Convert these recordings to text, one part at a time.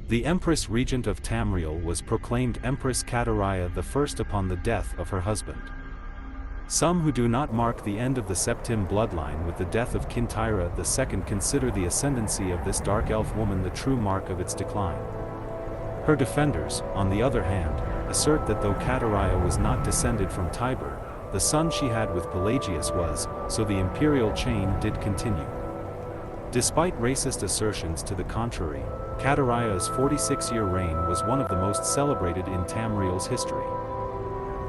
The Empress Regent of Tamriel was proclaimed Empress Kataraya I upon the death of her husband. Some who do not mark the end of the Septim bloodline with the death of Kintyra II consider the ascendancy of this dark elf woman the true mark of its decline. Her defenders, on the other hand, assert that though Kataraya was not descended from Tiber, the son she had with Pelagius was, so the imperial chain did continue. Despite racist assertions to the contrary, Kataraya's 46-year reign was one of the most celebrated in Tamriel's history.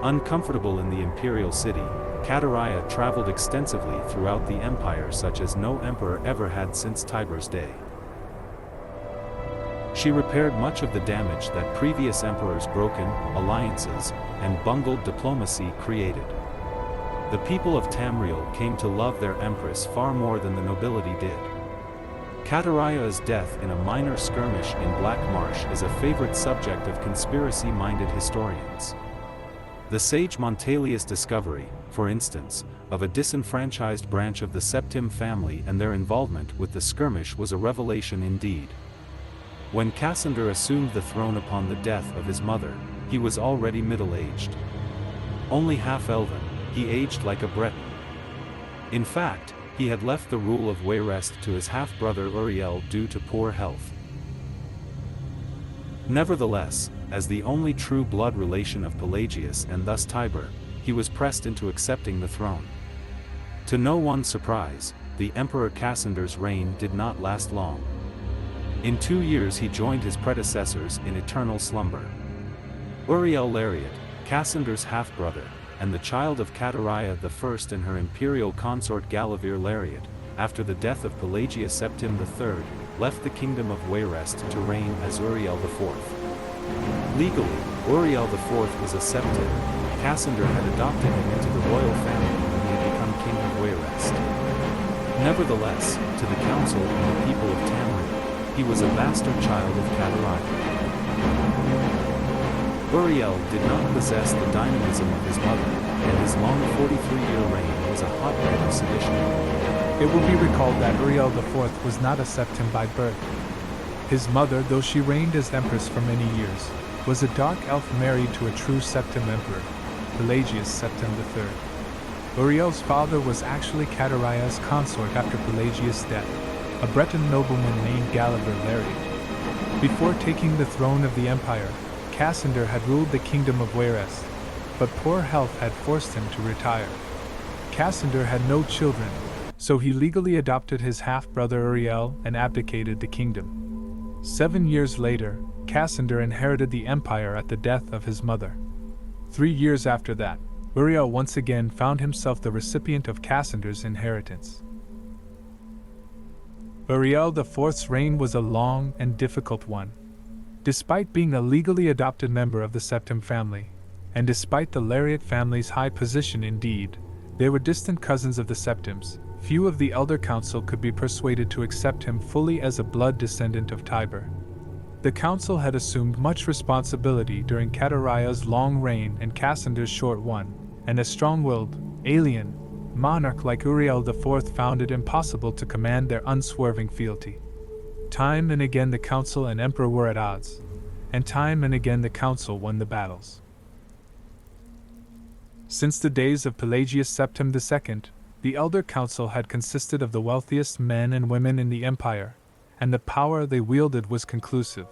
Uncomfortable in the imperial city, Kataraya traveled extensively throughout the empire such as no emperor ever had since Tiber's day. She repaired much of the damage that previous emperors' broken alliances and bungled diplomacy created. The people of Tamriel came to love their empress far more than the nobility did. Kataraya's death in a minor skirmish in Black Marsh is a favorite subject of conspiracy-minded historians. The sage Montalius' discovery, for instance, of a disenfranchised branch of the Septim family and their involvement with the skirmish was a revelation indeed. When Cassander assumed the throne upon the death of his mother, he was already middle-aged. Only half-elven, he aged like a Breton. In fact, he had left the rule of Wayrest to his half-brother Uriel due to poor health. Nevertheless, as the only true blood relation of Pelagius and thus Tiber, he was pressed into accepting the throne. To no one's surprise, the Emperor Cassander's reign did not last long. In 2 years he joined his predecessors in eternal slumber. Uriel Lariat, Cassander's half-brother, and the child of Kataraya I and her imperial consort Galavir Lariat, after the death of Pelagius Septim III, left the kingdom of Wayrest to reign as Uriel IV. Legally, Uriel IV was a Septim. Cassander had adopted him into the royal family when he had become king of Wayrest. Nevertheless, to the council and the people of Tamriel, he was a bastard child of Kataraya. Uriel did not possess the dynamism of his mother, and his long 43-year reign was a hotbed of sedition. It will be recalled that Uriel IV was not a Septim by birth. His mother, though she reigned as empress for many years, was a dark elf married to a true Septim emperor, Pelagius Septim III. Uriel's father was actually Kataraya's consort after Pelagius' death, a Breton nobleman named Galavir Lariat. Before taking the throne of the empire, Cassander had ruled the kingdom of Wayrest, but poor health had forced him to retire. Cassander had no children, so he legally adopted his half-brother Uriel and abdicated the kingdom. 7 years later, Cassander inherited the empire at the death of his mother. 3 years after that, Uriel once again found himself the recipient of Cassander's inheritance. Uriel IV's reign was a long and difficult one. Despite being a legally adopted member of the Septim family, and despite the Lariat family's high position indeed, they were distant cousins of the Septims. Few of the Elder Council could be persuaded to accept him fully as a blood descendant of Tiber. The council had assumed much responsibility during Kataraya's long reign and Cassander's short one, and a strong-willed, alien monarch like Uriel IV found it impossible to command their unswerving fealty. Time and again the council and emperor were at odds, and time and again the council won the battles. Since the days of Pelagius Septim II, the Elder Council had consisted of the wealthiest men and women in the empire, and the power they wielded was conclusive.